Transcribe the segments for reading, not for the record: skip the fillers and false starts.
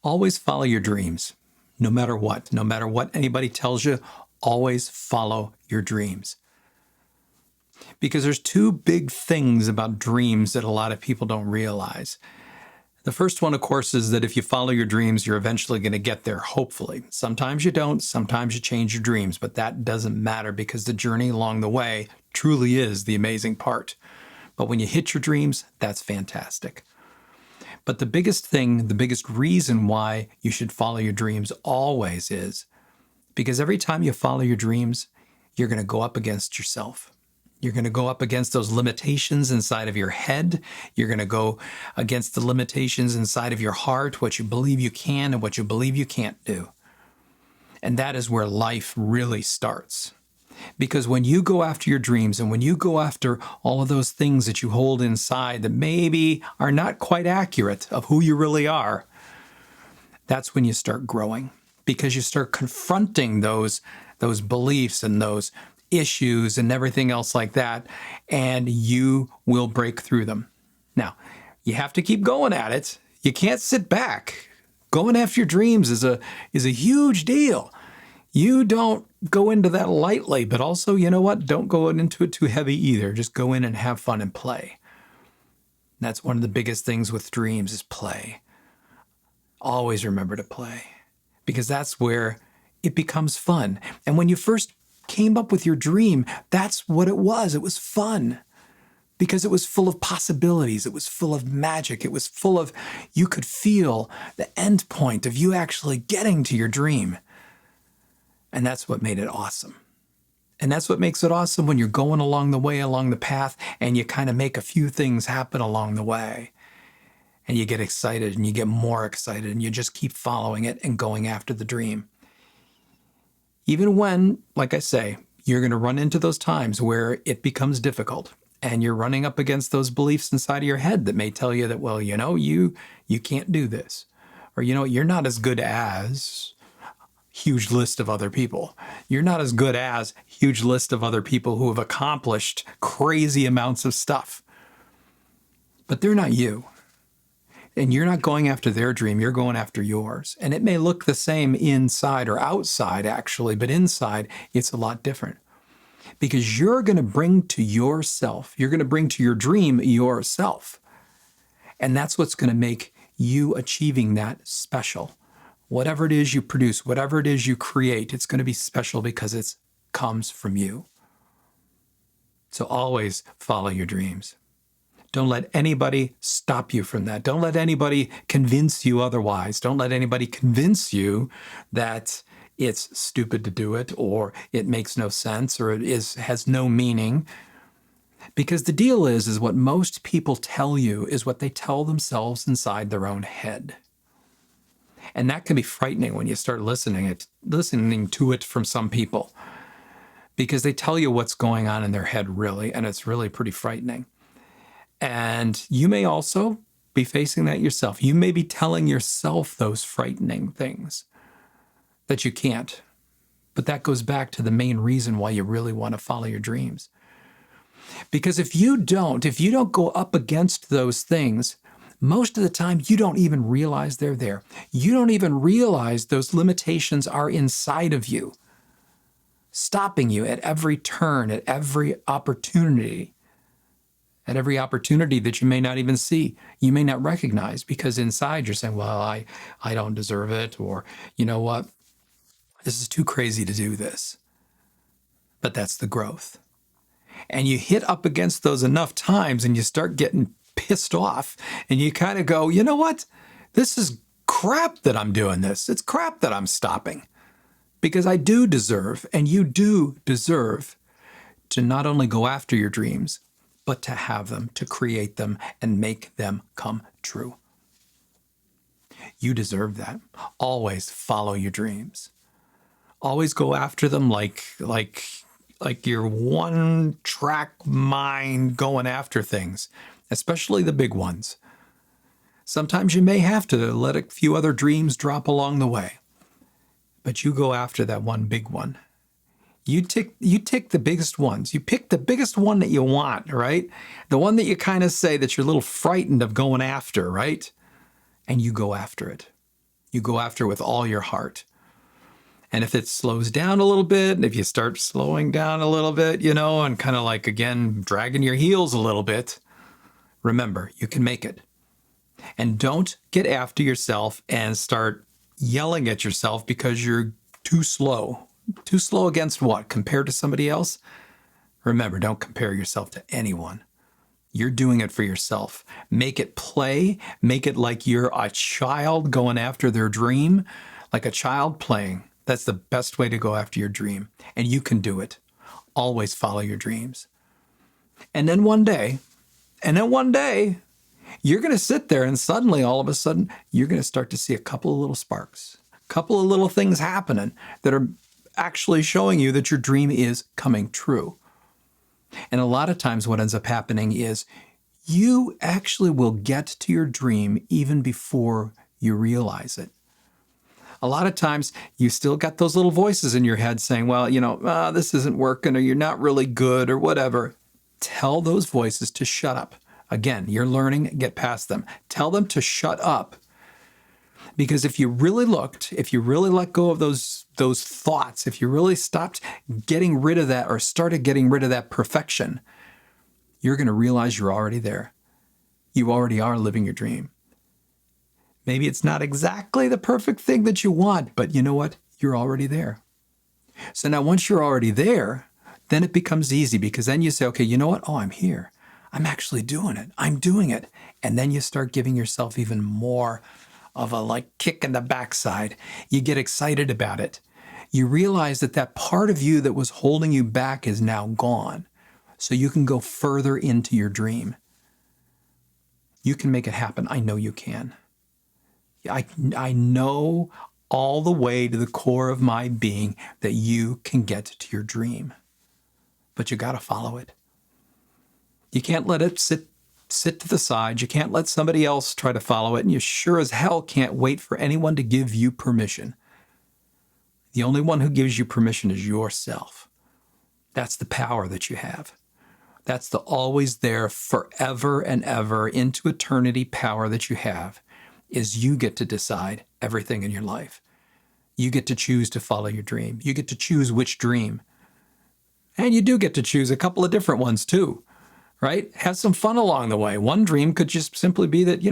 Always follow your dreams, no matter what. No matter what anybody tells you, always follow your dreams. Because there's two big things about dreams that a lot of people don't realize. The first one, of course, is that if you follow your dreams, you're eventually going to get there, hopefully. Sometimes you don't, sometimes you change your dreams, but that doesn't matter because the journey along the way truly is the amazing part. But when you hit your dreams, that's fantastic. But the biggest thing, the biggest reason why you should follow your dreams always is because every time you follow your dreams, you're going to go up against yourself. You're going to go up against those limitations inside of your head. You're going to go against the limitations inside of your heart, what you believe you can and what you believe you can't do. And that is where life really starts. Because when you go after your dreams and when you go after all of those things that you hold inside that maybe are not quite accurate of who you really are, that's when you start growing. Because you start confronting those beliefs and those issues and everything else like that, and you will break through them. Now, you have to keep going at it. You can't sit back. Going after your dreams is a huge deal. You don't go into that lightly, but also, you know what? Don't go into it too heavy either. Just go in and have fun and play. That's one of the biggest things with dreams is play. Always remember to play because that's where it becomes fun. And when you first came up with your dream, that's what it was. It was fun because it was full of possibilities. It was full of magic. It was full of, you could feel the end point of you actually getting to your dream. And that's what made it awesome. And that's what makes it awesome when you're going along the way, along the path, and you kind of make a few things happen along the way. And you get excited and you get more excited and you just keep following it and going after the dream. Even when, like I say, you're going to run into those times where it becomes difficult and you're running up against those beliefs inside of your head that may tell you that, well, you know, you can't do this. Or, you know, you're not as good as huge list of other people. You're not as good as huge list of other people who have accomplished crazy amounts of stuff. But they're not you. And you're not going after their dream, you're going after yours. And it may look the same inside or outside, actually, but inside, it's a lot different. Because you're going to bring to yourself, you're going to bring to your dream yourself. And that's what's going to make you achieving that special. Whatever it is you produce, whatever it is you create, it's going to be special because it comes from you. So always follow your dreams. Don't let anybody stop you from that. Don't let anybody convince you otherwise. Don't let anybody convince you that it's stupid to do it or it makes no sense or it has no meaning. Because the deal is what most people tell you is what they tell themselves inside their own head. And that can be frightening when you start listening to it from some people. Because they tell you what's going on in their head really, and it's really pretty frightening. And you may also be facing that yourself. You may be telling yourself those frightening things that you can't. But that goes back to the main reason why you really want to follow your dreams. Because if you don't go up against those things, most of the time you don't even realize they're there. You don't even realize those limitations are inside of you, stopping you at every turn, at every opportunity. At every opportunity that you may not even see, you may not recognize because inside you're saying, well, I don't deserve it, or you know what, this is too crazy to do this. But that's the growth. And you hit up against those enough times and you start getting pissed off and you kind of go, you know what, this is crap that I'm doing this. It's crap that I'm stopping because I do deserve, and you do deserve to not only go after your dreams, but to have them, to create them, and make them come true. You deserve that. Always follow your dreams. Always go after them like your one-track mind going after things, especially the big ones. Sometimes you may have to let a few other dreams drop along the way, but you go after that one big one. You take the biggest ones. You pick the biggest one that you want, right? The one that you kind of say that you're a little frightened of going after, right? And you go after it. You go after it with all your heart. And if it slows down a little bit, and if you start slowing down a little bit, and kind of like, again, dragging your heels a little bit, remember, you can make it. And don't get after yourself and start yelling at yourself because you're too slow. Too slow against what? Compared to somebody else? Remember, don't compare yourself to anyone. You're doing it for yourself. Make it play. Make it like you're a child going after their dream, like a child playing. That's the best way to go after your dream. And you can do it. Always follow your dreams. And then one day, you're going to sit there and suddenly, all of a sudden, you're going to start to see a couple of little sparks, a couple of little things happening that are actually showing you that your dream is coming true. And a lot of times what ends up happening is you actually will get to your dream even before you realize it. A lot of times you still got those little voices in your head saying, well, this isn't working, or you're not really good, or whatever. Tell those voices to shut up. Again, you're learning, get past them. Tell them to shut up. Because if you really looked, if you really let go of those thoughts, if you really stopped getting rid of that or started getting rid of that perfection, you're going to realize you're already there. You already are living your dream. Maybe it's not exactly the perfect thing that you want, but you know what? You're already there. So now once you're already there, then it becomes easy, because then you say, okay, you know what? Oh, I'm here. I'm actually doing it. I'm doing it. And then you start giving yourself even more of a kick in the backside. You get excited about it. You realize that part of you that was holding you back is now gone. So you can go further into your dream. You can make it happen. I know you can. I know all the way to the core of my being that you can get to your dream. But you got to follow it. You can't let it sit to the side. You can't let somebody else try to follow it. And you sure as hell can't wait for anyone to give you permission. The only one who gives you permission is yourself. That's the power that you have. That's the always there, forever and ever, into eternity power that you have, is you get to decide everything in your life. You get to choose to follow your dream. You get to choose which dream. And you do get to choose a couple of different ones too, right? Have some fun along the way. One dream could just simply be that,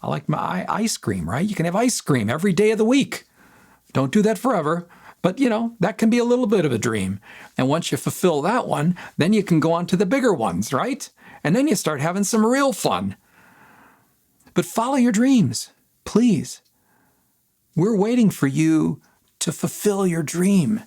I like my ice cream, right? You can have ice cream every day of the week. Don't do that forever. But, that can be a little bit of a dream. And once you fulfill that one, then you can go on to the bigger ones, right? And then you start having some real fun. But follow your dreams, please. We're waiting for you to fulfill your dream.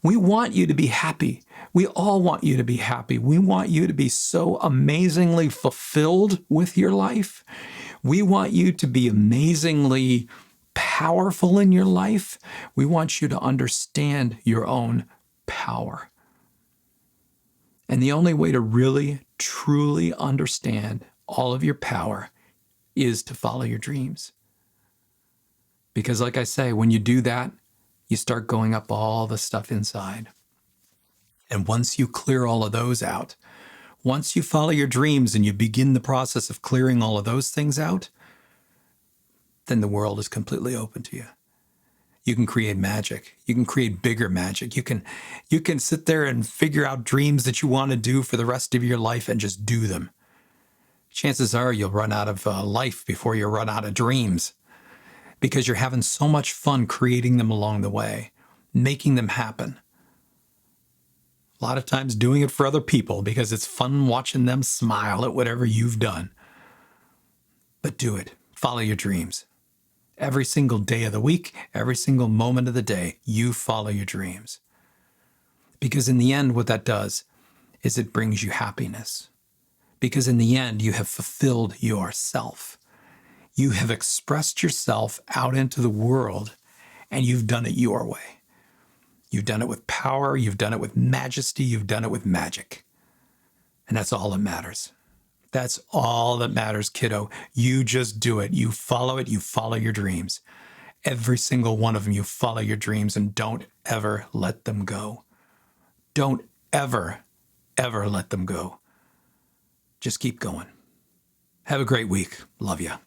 We want you to be happy. We all want you to be happy. We want you to be so amazingly fulfilled with your life. We want you to be amazingly powerful in your life. We want you to understand your own power. And the only way to really, truly understand all of your power is to follow your dreams. Because like I say, when you do that, you start going up all the stuff inside. And once you clear all of those out, once you follow your dreams and you begin the process of clearing all of those things out, then the world is completely open to you. You can create magic. You can create bigger magic. You can sit there and figure out dreams that you want to do for the rest of your life and just do them. Chances are you'll run out of life before you run out of dreams, because you're having so much fun creating them along the way, making them happen. A lot of times doing it for other people because it's fun watching them smile at whatever you've done. But do it. Follow your dreams. Every single day of the week, every single moment of the day, you follow your dreams. Because in the end, what that does is it brings you happiness. Because in the end, you have fulfilled yourself. You have expressed yourself out into the world, and you've done it your way. You've done it with power, you've done it with majesty, you've done it with magic. And that's all that matters. That's all that matters, kiddo. You just do it. You follow it. You follow your dreams. Every single one of them, you follow your dreams, and don't ever let them go. Don't ever, ever let them go. Just keep going. Have a great week. Love ya.